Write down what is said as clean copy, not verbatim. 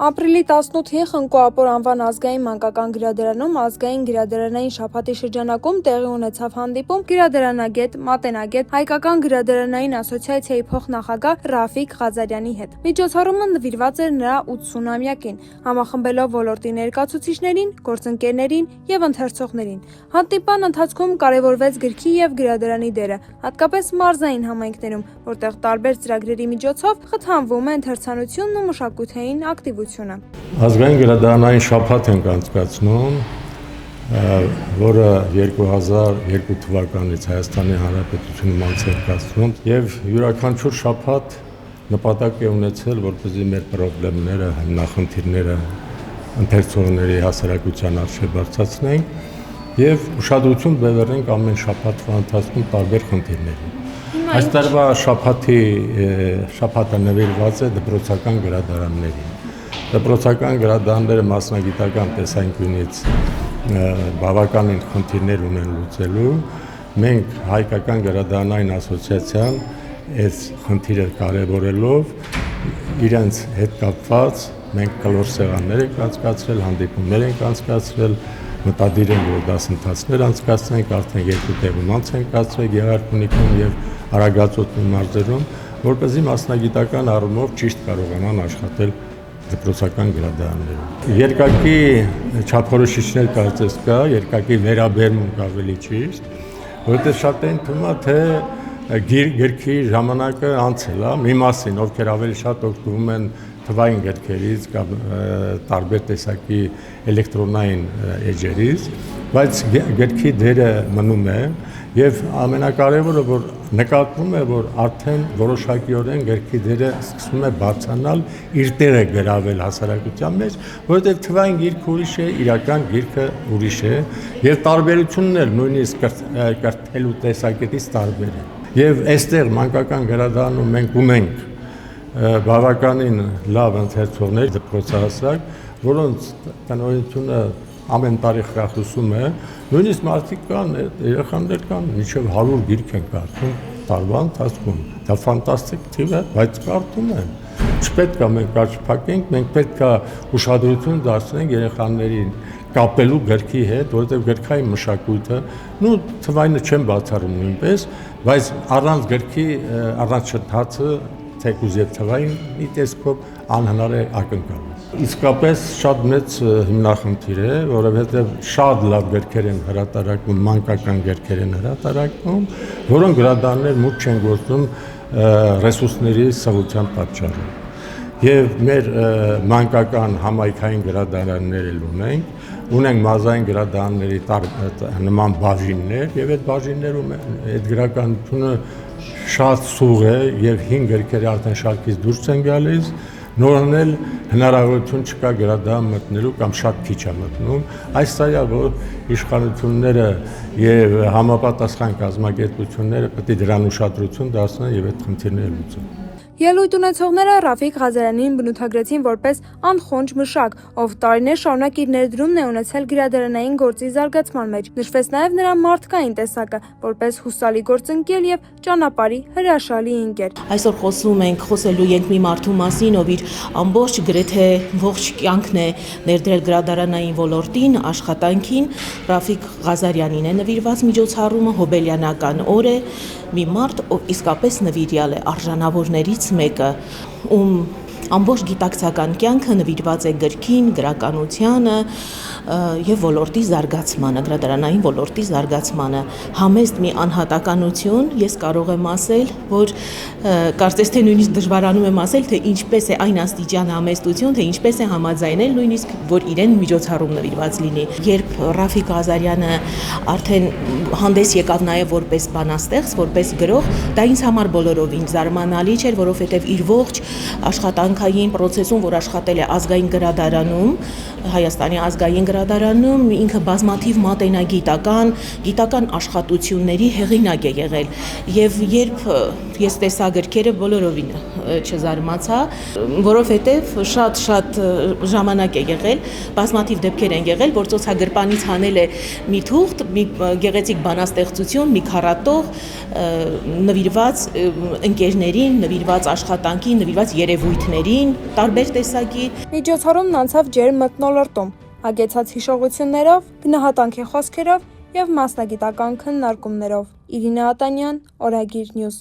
Ապրիլի 18-ին Խնկո-Ապոր անվան ազգային մանկական գրադարանում ազգային գրադարանային շաբաթի շրջանակում տեղի ունեցավ հանդիպում գրադարանագետ, մատենագետ, հայկական գրադարանային ասոցիացիայի փոխնախագահ Ռաֆիկ Ղազարյանի հետ։ Միջոցառումը նվիրված էր նրա 80-ամյակին, համախմբելով ոլորտի ներկայացուցիչներին, գործընկերներին եւ ընթերցողներին։ Հանդիպան ընթացքում կարևորվեց գրքի եւ գրադարանի դերը, հատկապես մարզային համայնքներում, որտեղ տարբեր ծրագրերի միջոցով խթանվում է ընթերցանությունն ու մշակութային ակտիվությունը։ Ազգային գրադարանային շաբաթ ենք անցկացնում, որը 2002 թվականից Հայաստանի Հանրապետությունում անցկացնում եւ յուրաքանչյուր շաբաթ նպատակ է ունեցել, որպեսզի մեր խնդիրները, հիմնախնդիրները ընթերցողների հասարակության առջև բարձրացնենք եւ ուշադրություն բերենք ամեն շաբաթվա ընթացքում տարբեր խնդիրների։ Այս տարվա շաբաթը նվիրված է դպրոցական գրադարաններին։ Դպրոցական գրադարանները մասնագիտական տեսանկյունից բավականին խնդիրներ ունեն լուծելու։ Մենք հայկական գրադարանային ասոցիացիան այս խնդիրը կարևորելով իրենց հետ կապված մենք կլոր սեղաններ ենք անցկացրել, հանդիպումներ ենք անցկացրել, մտադիր ենք, որ դասընթացներ անցկացնենք, արդեն 2 տեղում ենք կացրել Գեղարքունիքում եւ Արագածոտնի մարզերում, որպեսզի մասնագիտական առումով ճիշտ կարողանան աշխատել դպրոցական գրադարաններում։ Երկակի չափորոշիչներ կարծես կա, երկակի վերաբերմունք ավելի ճիշտ, որտեղ շատերին թվում է, թե գրքի ժամանակը անցել է, մի մասին, ովքեր ավելի շատ օգտվում են թվային գրքերից կամ տարբեր տեսակի էլեկտրոնային էջերից, բայց գրքի դերը մնում է եւ ամենակարևորը, որ նկատվում է, որ արդեն որոշակիորեն գրքի դերը սկսում է բարձրանալ, իր տեղը գրավել հասարակության մեջ, որովհետեւ թվային գիրքը ուրիշ է, իրական գիրքը ուրիշ է եւ տարբերությունն էլ նույնիսկ կրթելու տեսակետից տարբեր է։ Եվ այստեղ մանկական գրադարանում մենք ունենք բավականին լավ ընթերցողներ, դպրոցահասակ, որոնց տնօրինությունը ամեն տարի խրախուսում է, նույնիսկ մարդիկ կան, երեխաներ կան, մինչև 100 գիրք են կարդում տարվա ընթացքում։ Դա ֆանտաստիկ թիվ է, բայց կարդում են։ Չպետք է մենք կարճ փակենք, մենք պետք է ուշադրություն դարձնենք երեխաներին կապելու գրքի հետ, որովհետև գրքային մշակույթը, թվայինը չեմ բացառում նույնպես, բայց առանց գրքի, առանց շփթացը թեկուզ եւ թվային տեսքով անհնար է ակնկալել։ Իսկապես շատ մեծ հիմնախնդիր է, որովհետեւ շատ լավ գրքեր են հրատարակվում, մանկական գրքեր են հրատարակվում, որոնք գրադարաններ մուտք չեն գործում ռեսուրսների սղության պատճառով։ Եվ մեր մանկական համայնքային գրադարաններ ունենք մարզային գրադարանների նման բաժիններ եւ այդ բաժիններում այդ գրականությունը շատ սուղ է եւ 5 գրքերը արդեն շարքից դուրս են գալիս, նորն էլ հնարավորություն չկա գրադարան մտնելու կամ շատ քիչ է մտնում։ Այս տարի որ իշխանությունները եւ համապատասխան կազմակերպությունները պետք է դրան ուշադրություն դարձնեն եւ այդ խնդիրները լուծեն։ Ելույթ ունեցողները Ռաֆիկ Ղազարյանին բնութագրեցին որպես անխոնջ մշակ, ով տարիներ շարունակ իր ներդրումն է ունեցել գրադարանային գործի զարգացման մեջ։ Նշվեց նաև նրա մարդկային տեսակը, որպես հուսալի գործընկեր եւ ճանապարհի հրաշալի ընկեր։ Այսօր խոսելու ենք մի մարդու մասին, ով իր ամբողջ գրեթե ողջ կյանքն է ներդրել գրադարանային ոլորտին, աշխատանքին։ Ռաֆիկ Ղազարյանին է նվիրված միջոցառումը, հոբելյանական օր է, մի մարդ, ով իսկապես նվիրյալ է արժանավորներից մեկը, ում ամբողջ գիտակցական կյանքը նվիրված է գրքին, գրականությանը եւ ոլորտի զարգացմանը, գրադարանային ոլորտի զարգացմանը։ Համեստ մի անհատականություն, ես կարող եմ ասել, որ կարծես թե նույնիսկ դժվարանում եմ ասել, թե ինչպես է այն աստիճան համեստություն, թե ինչպես է համաձայնել նույնիսկ, որ իրեն միջոցառում նվիրված լինի։ Երբ Ռաֆիկ Ղազարյանը արդեն հանդես եկավ նաեւ որպես բանաստեղծ, որպես գրող, դա ինձ համար բոլորովին զարմանալի չէր, որովհետեւ իր ողջ աշխատանքային process-ում, որ աշխատել է ազգային գրադարանում, Հայաստանի ազգային գրադարանում, ինքը բազմաթիվ գիտական աշխատությունների հեղինակ է եղել։ Եվ երբ ես տեսա գրքերը, բոլորովին չզարմացա, որովհետև շատ ժամանակ է եղել, բազմաթիվ դեպքեր են եղել, որ ծոցագրպանից հանել է մի թուղթ, մի գեղեցիկ բանաստեղծություն, մի քառատող նվիրված ընկերներին, նվիրված աշխատանքին, նվիրված երևույթների ծնողներին, տարբեր տեսակի։ Միջոցառումն անցավ ջերմ մթնոլորտում, հագեցած հիշողություններով, գնահատանքի խոսքերով եւ մասնագիտական քննարկումներով։ Իրինա Ատանյան, Օրագիր Նյուզ։